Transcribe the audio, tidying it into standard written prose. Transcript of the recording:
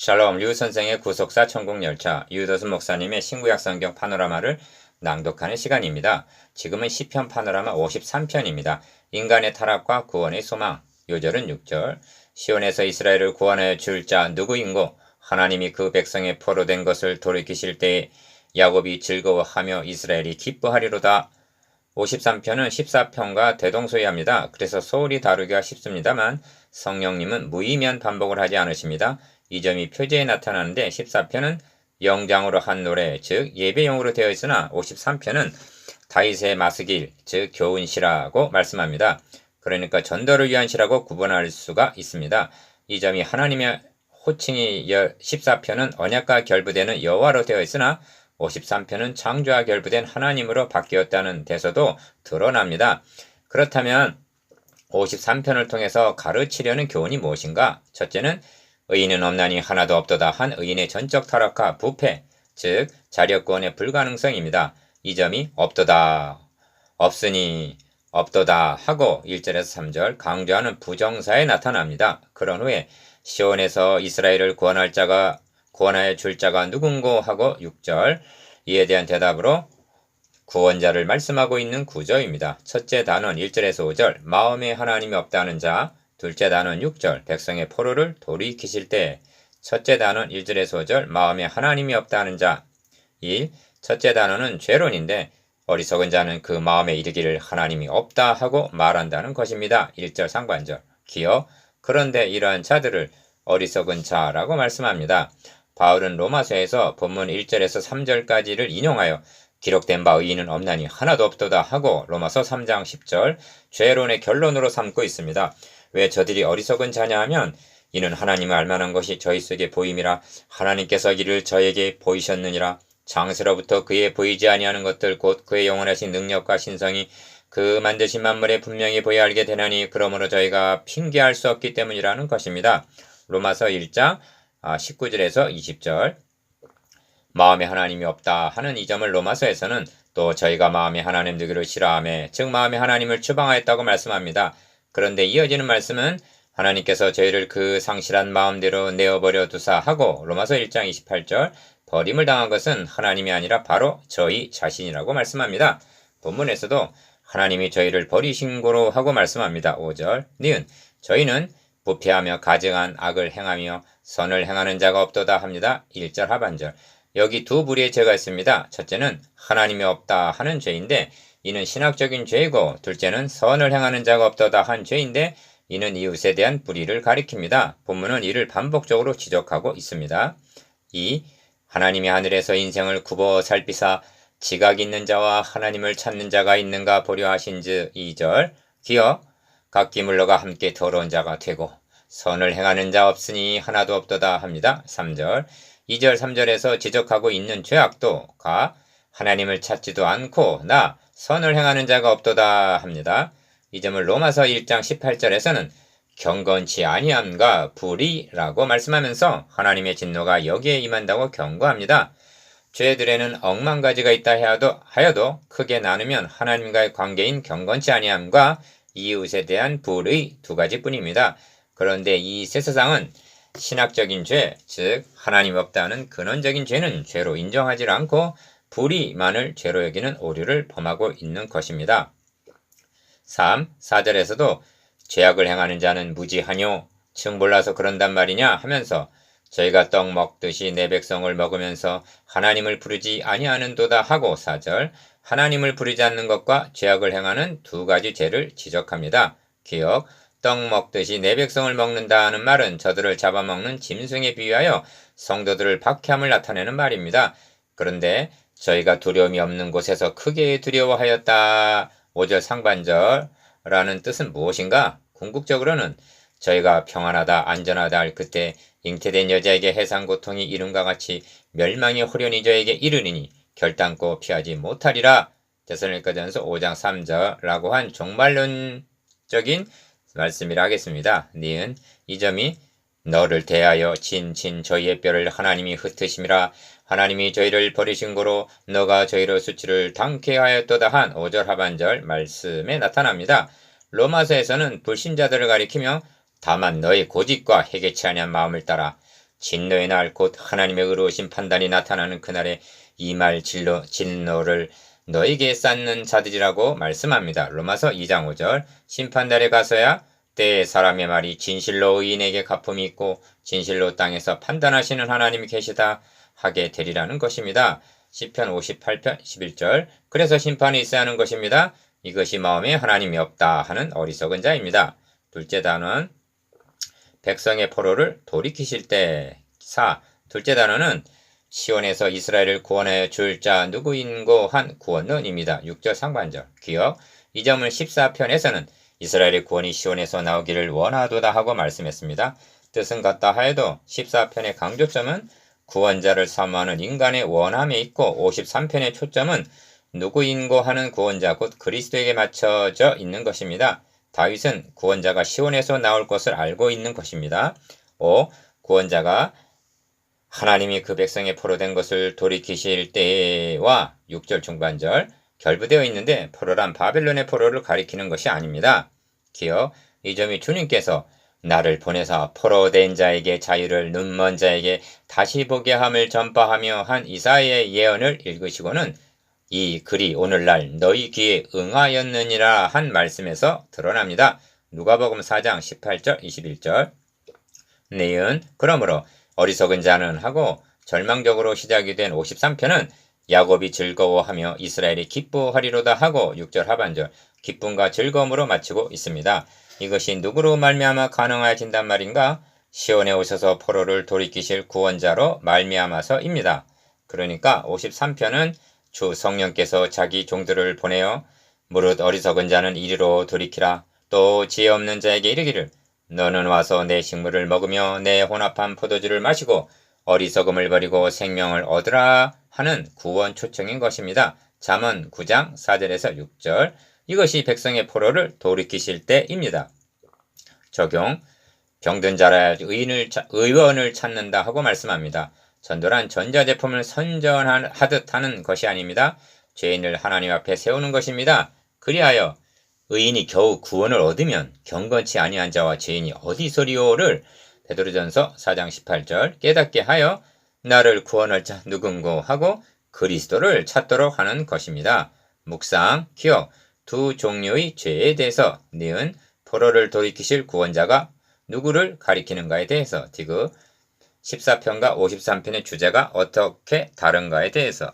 샬롬 류 선생의 구속사 천국열차 유도순 목사님의 신구약 성경 파노라마를 낭독하는 시간입니다. 지금은 시편 파노라마 53편입니다. 인간의 타락과 구원의 소망. 요절은 6절. 시온에서 이스라엘을 구원하여 줄 자 누구인고 하나님이 그 백성의 포로된 것을 돌이키실 때에 야곱이 즐거워하며 이스라엘이 기뻐하리로다. 53편은 14편과 대동소이합니다. 그래서 소홀히 다루기가 쉽습니다만 성령님은 무의미한 반복을 하지 않으십니다. 이 점이 표제에 나타나는데 14편은 영장으로 한 노래, 즉 예배용으로 되어 있으나 53편은 다윗의 마스길, 즉 교훈시라고 말씀합니다. 그러니까 전도를 위한 시라고 구분할 수가 있습니다. 이 점이 하나님의 호칭이 14편은 언약과 결부되는 여호와로 되어 있으나 53편은 창조와 결부된 하나님으로 바뀌었다는 데서도 드러납니다. 그렇다면 53편을 통해서 가르치려는 교훈이 무엇인가? 첫째는 의인은 없나니 하나도 없도다 한 의인의 전적 타락과 부패, 즉 자력구원의 불가능성입니다. 이 점이 없도다, 없으니, 없도다 하고 1절에서 3절 강조하는 부정사에 나타납니다. 그런 후에 시온에서 이스라엘을 구원하여 줄 자가 누군고 하고 6절 이에 대한 대답으로 구원자를 말씀하고 있는 구조입니다. 첫째 단원 1절에서 5절 마음에 하나님이 없다는 자, 둘째 단원 6절 백성의 포로를 돌이키실 때, 첫째 단원 1절에서 5절 마음에 하나님이 없다는 자. 1. 첫째 단원은 죄론인데 어리석은 자는 그 마음에 이르기를 하나님이 없다 하고 말한다는 것입니다. 1절 상반절. 기어 그런데 이러한 자들을 어리석은 자라고 말씀합니다. 바울은 로마서에서 본문 1절에서 3절까지를 인용하여 기록된 바 의인은 없나니 하나도 없도다 하고 로마서 3장 10절 죄론의 결론으로 삼고 있습니다. 왜 저들이 어리석은 자냐 하면 이는 하나님을 알만한 것이 저희 속에 보임이라 하나님께서 이를 저에게 보이셨느니라. 장세로부터 그의 보이지 아니하는 것들 곧 그의 영원하신 능력과 신성이 그 만드신 만물에 분명히 보여 알게 되나니 그러므로 저희가 핑계할 수 없기 때문이라는 것입니다. 로마서 1장 19절에서 20절 마음에 하나님이 없다 하는 이 점을 로마서에서는 또 저희가 마음에 하나님 되기를 싫어하며 즉 마음에 하나님을 추방하였다고 말씀합니다. 그런데 이어지는 말씀은 하나님께서 저희를 그 상실한 마음대로 내어버려 두사 하고 로마서 1장 28절 버림을 당한 것은 하나님이 아니라 바로 저희 자신이라고 말씀합니다. 본문에서도 하나님이 저희를 버리신 고로 하고 말씀합니다. 5절 니은 저희는 부패하며 가증한 악을 행하며 선을 행하는 자가 없도다 합니다. 1절 하반절 여기 두 부류의 죄가 있습니다. 첫째는 하나님이 없다 하는 죄인데 이는 신학적인 죄이고 둘째는 선을 행하는 자가 없도다 한 죄인데 이는 이웃에 대한 불의를 가리킵니다. 본문은 이를 반복적으로 지적하고 있습니다. 2. 하나님이 하늘에서 인생을 굽어 살피사 지각 있는 자와 하나님을 찾는 자가 있는가 보려 하신즉 2절 기어 각기 물러가 함께 더러운 자가 되고 선을 행하는 자 없으니 하나도 없도다 합니다. 3절 2절 3절에서 지적하고 있는 죄악도 가 하나님을 찾지도 않고 나 선을 행하는 자가 없도다 합니다. 이 점을 로마서 1장 18절에서는 경건치 아니함과 불의라고 말씀하면서 하나님의 진노가 여기에 임한다고 경고합니다. 죄들에는 억만 가지가 있다 하여도 크게 나누면 하나님과의 관계인 경건치 아니함과 이웃에 대한 불의 두 가지뿐입니다. 그런데 이 세 세상은 신학적인 죄, 즉 하나님 없다는 근원적인 죄는 죄로 인정하지 않고 불의만을 죄로 여기는 오류를 범하고 있는 것입니다. 3. 4절에서도 죄악을 행하는 자는 무지하뇨 즉 몰라서 그런단 말이냐 하면서 저희가 떡 먹듯이 내 백성을 먹으면서 하나님을 부르지 아니하는도다 하고 4절 하나님을 부르지 않는 것과 죄악을 행하는 두 가지 죄를 지적합니다. 기억 떡 먹듯이 내 백성을 먹는다 하는 말은 저들을 잡아먹는 짐승에 비유하여 성도들을 박해함을 나타내는 말입니다. 그런데 저희가 두려움이 없는 곳에서 크게 두려워하였다 5절 상반절라는 뜻은 무엇인가? 궁극적으로는 저희가 평안하다 안전하다 할 그때 잉태된 여자에게 해상 고통이 이름과 같이 멸망의 호련이 저에게 이르리니 결단코 피하지 못하리라. 데살로니가전서 5장 3절라고 한 종말론적인 말씀이라 하겠습니다. 니은 이 점이 너를 대하여 진친 저희의 뼈를 하나님이 흩으심이라 하나님이 저희를 버리신 고로 너가 저희로 수치를 당케 하였도다 한 5절 하반절 말씀에 나타납니다. 로마서에서는 불신자들을 가리키며 다만 너의 고집과 해개치 아니한 마음을 따라 진노의 날 곧 하나님의 의로우신 판단이 나타나는 그날에 이 말 진노를 너에게 쌓는 자들이라고 말씀합니다. 로마서 2장 5절. 심판날에 가서야 때에 사람의 말이 진실로 의인에게 갚음이 있고 진실로 땅에서 판단하시는 하나님이 계시다 하게 되리라는 것입니다. 시편 58편 11절. 그래서 심판이 있어야 하는 것입니다. 이것이 마음에 하나님이 없다 하는 어리석은 자입니다. 둘째 단어는 백성의 포로를 돌이키실 때. 4. 둘째 단어는 시온에서 이스라엘을 구원하여 줄 자 누구인고 한 구원론입니다. 6절 상반절. 기억. 이 점을 14편에서는 이스라엘의 구원이 시온에서 나오기를 원하도다 하고 말씀했습니다. 뜻은 같다 하여도 14편의 강조점은 구원자를 사모하는 인간의 원함에 있고 53편의 초점은 누구인고 하는 구원자 곧 그리스도에게 맞춰져 있는 것입니다. 다윗은 구원자가 시온에서 나올 것을 알고 있는 것입니다. 5. 구원자가 하나님이 그 백성의 포로된 것을 돌이키실 때와 6절 중반절 결부되어 있는데 포로란 바벨론의 포로를 가리키는 것이 아닙니다. 기억. 이 점이 주님께서 나를 보내사 포로된 자에게 자유를 눈먼 자에게 다시 보게 함을 전파하며 한 이사야의 예언을 읽으시고는 이 글이 오늘날 너희 귀에 응하였느니라 한 말씀에서 드러납니다. 누가복음 4장 18절 21절. 내은 그러므로 어리석은 자는 하고 절망적으로 시작이 된 53편은 야곱이 즐거워하며 이스라엘이 기뻐하리로다 하고 6절 하반절 기쁨과 즐거움으로 마치고 있습니다. 이것이 누구로 말미암아 가능해진단 말인가? 시온에 오셔서 포로를 돌이키실 구원자로 말미암아서입니다. 그러니까 53편은 주 성령께서 자기 종들을 보내어 무릇 어리석은 자는 이리로 돌이키라 또 지혜 없는 자에게 이르기를 너는 와서 내 식물을 먹으며 내 혼합한 포도주를 마시고 어리석음을 버리고 생명을 얻으라 하는 구원 초청인 것입니다. 잠언 9장 4절에서 6절. 이것이 백성의 포로를 돌이키실 때입니다. 적용. 병든 자라 의원을 찾는다 하고 말씀합니다. 전도란 전자제품을 선전하듯 하는 것이 아닙니다. 죄인을 하나님 앞에 세우는 것입니다. 그리하여 의인이 겨우 구원을 얻으면 경건치 아니한 자와 죄인이 어디서리오를 베드로전서 4장 18절 깨닫게 하여 나를 구원할 자 누군고 하고 그리스도를 찾도록 하는 것입니다. 묵상, 기억, 두 종류의 죄에 대해서 니은 포로를 돌이키실 구원자가 누구를 가리키는가에 대해서 디귿 14편과 53편의 주제가 어떻게 다른가에 대해서